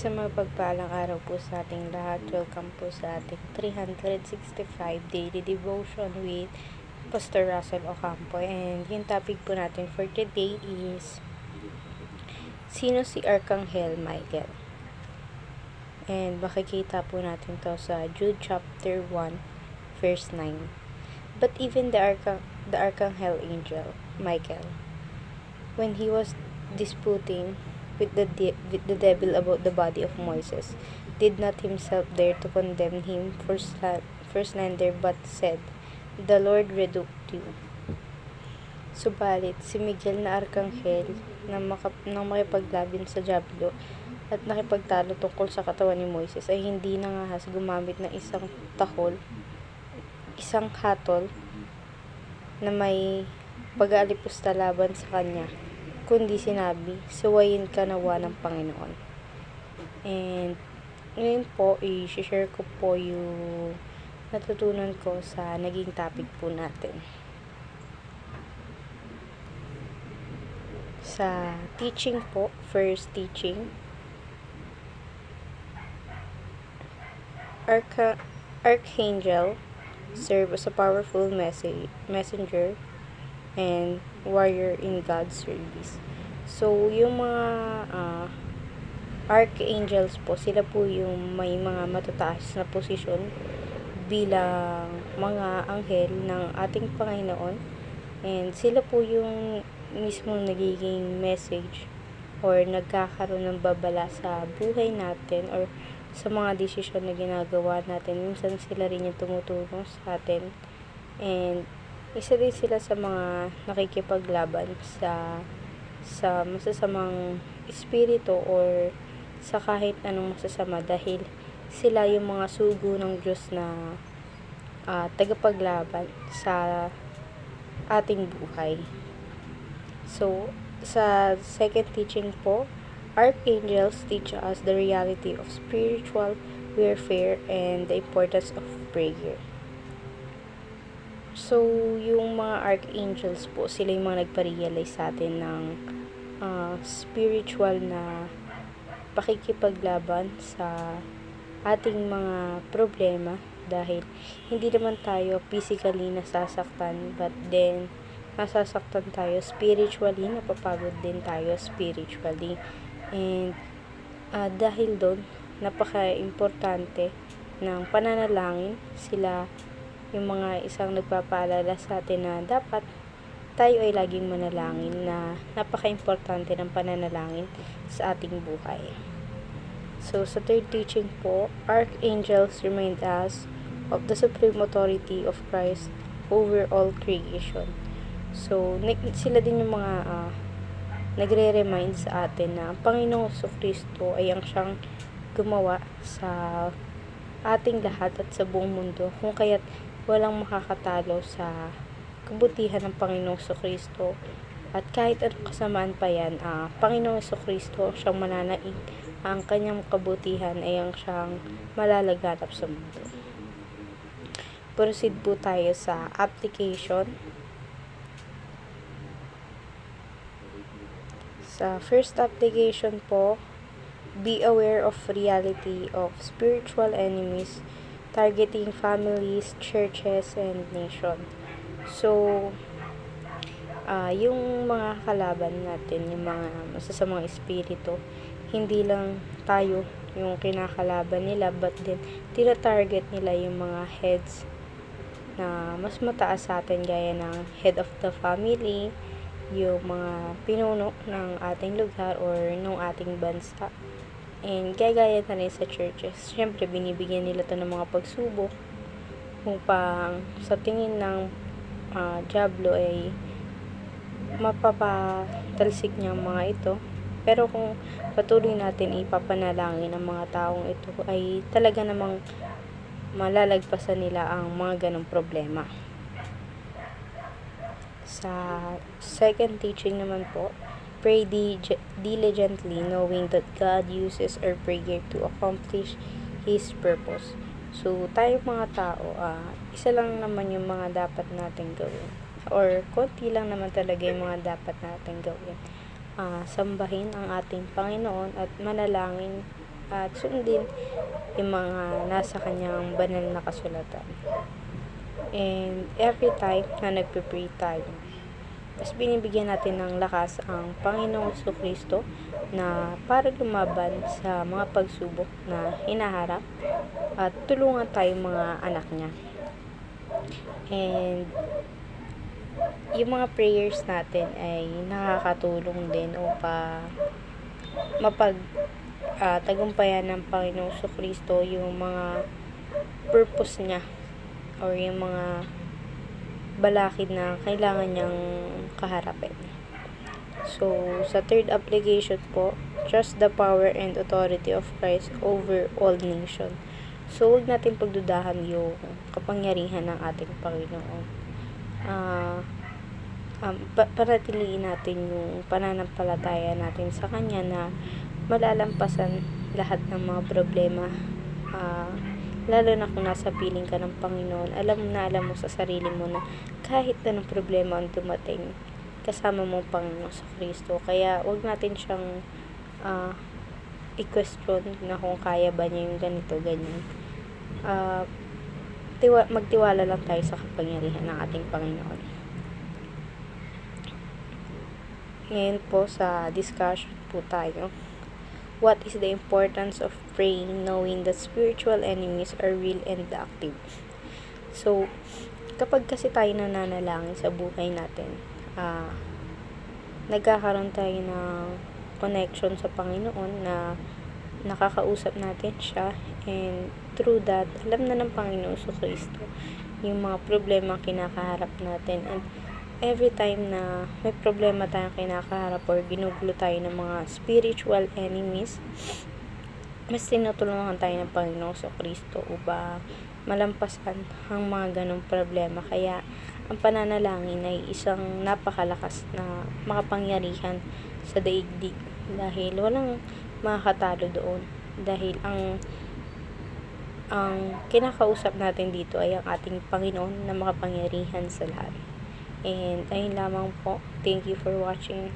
Isang mapagpalang araw po sa ating lahat. Welcome po sa ating 365 Daily Devotion with Pastor Russell Ocampo. And yung topic po natin for today is sino si Arkanghel Michael? And makikita po natin to sa Jude chapter 1 verse 9. But even the Arkanghel angel Michael, when he was disputing with the devil about the body of Moses, did not himself dare to condemn him for slander, but said, "The Lord rebuked you." Subalit, si Miguel na Arkanghel nang makipaglaban sa Diablo at nakipagtalo tungkol sa katawan ni Moises ay hindi nangahas gumamit ng isang hatol na may pag-aalipusta laban sa kanya, kundi sinabi, "Suwayin ka nawa ng Panginoon." And ngayon po, i-share ko po yung natutunan ko sa naging topic po natin. Sa teaching po, first teaching, Archangel serve as a powerful messenger and warrior in God's service. So, yung mga archangels po, sila po yung may mga matataas na posisyon bilang mga anghel ng ating Panginoon. And sila po yung mismo nagiging message or nagkakaroon ng babala sa buhay natin or sa mga desisyon na ginagawa natin. Minsan sila rin yung tumutulong sa atin. And isa din sila sa mga nakikipaglaban sa masasamang espiritu or sa kahit anong masasama, dahil sila yung mga sugo ng Diyos na tagapaglaban sa ating buhay. So, sa second teaching po, archangels teach us the reality of spiritual warfare and the importance of prayer. So, yung mga archangels po, sila yung mga nagpa-realize sa atin ng spiritual na pakikipaglaban sa ating mga problema, dahil hindi naman tayo physically nasasaktan, but then nasasaktan tayo spiritually, napapagod din tayo spiritually. And dahil doon, napaka-importante ng pananalangin. Sila yung mga isang nagpapaalala sa atin na dapat tayo ay laging manalangin, na napaka-importante ng pananalangin sa ating buhay. So, sa third teaching po, archangels remind us of the supreme authority of Christ over all creation. So, sila din yung mga nagre-remind sa atin na ang Panginoong Jesucristo ay ang siyang gumawa sa ating lahat at sa buong mundo, kung kaya't walang makakatalo sa kabutihan ng Panginoong Jesucristo. At kahit anong kasamaan pa yan, Panginoong Jesucristo siyang mananaig, ang kanyang kabutihan ay ang siyang malalaganap sa mundo. Proceed po tayo sa application. Sa first application po, be aware of reality of spiritual enemies targeting families, churches, and nation. So, yung mga kalaban natin, yung mga masasamang espiritu, hindi lang tayo yung kinakalaban nila, but then tina-target nila yung mga heads na mas mataas sa atin, gaya ng head of the family, yung mga pinuno ng ating lugar or ng ating bansa. And gaya na rin sa churches. Siyempre, binibigyan nila to ng mga pagsubok upang sa tingin ng Diablo ay mapapatalsik niya ang mga ito. Pero kung patuloy natin ipapanalangin ang mga taong ito, ay talaga namang malalagpasan nila ang mga ganong problema. Sa second teaching naman po, pray diligently, knowing that God uses our prayer to accomplish His purpose. So, tayo mga tao, isa lang naman yung mga dapat natin gawin. Or, konti lang naman talaga yung mga dapat natin gawin. Sambahin ang ating Panginoon at manalangin at sundin yung mga nasa kanyang banal na kasulatan. And every time na nagpe-pray tayo, mas binibigyan natin ng lakas ang Panginoong Kristo na para lumaban sa mga pagsubok na hinaharap at tulungan tayong mga anak niya. And yung mga prayers natin ay nakakatulong din upang tagumpayan ng Panginoong Kristo yung mga purpose niya or yung mga balakid na kailangan niyang kaharapin. So, sa third application po, trust the power and authority of Christ over all nation. So, huwag natin pagdudahan yung kapangyarihan ng ating Panginoon. Panatiliin natin yung pananampalataya natin sa Kanya na malalampasan lahat ng mga problema. Lalo na kung nasa piling ka ng Panginoon, alam mo sa sarili mo na kahit anong problema ang dumating, kasama mo Panginoon sa Kristo. Kaya wag natin siyang i-question na kung kaya ba niya yung ganito, ganyan. Magtiwala lang tayo sa kapangyarihan ng ating Panginoon. Ngayon po sa discussion po tayo. What is the importance of praying knowing that spiritual enemies are real and active? So, kapag kasi tayo nananalangin sa buhay natin, nagkakaroon tayo ng connection sa Panginoon na nakakausap natin siya, and through that, alam na ng Panginoon sa Kristo yung mga problema kinakaharap natin. And every time na may problema tayong kinakaharap or ginugulo tayo ng mga spiritual enemies, mas tinutulungan tayo ng Panginoon sa Kristo upang malampasan ang mga ganong problema. Kaya ang pananalangin ay isang napakalakas na makapangyarihan sa daigdig, dahil walang makakatalo doon, dahil ang kinakausap natin dito ay ang ating Panginoon na makapangyarihan sa lahat. And ayun lamang po. Thank you for watching.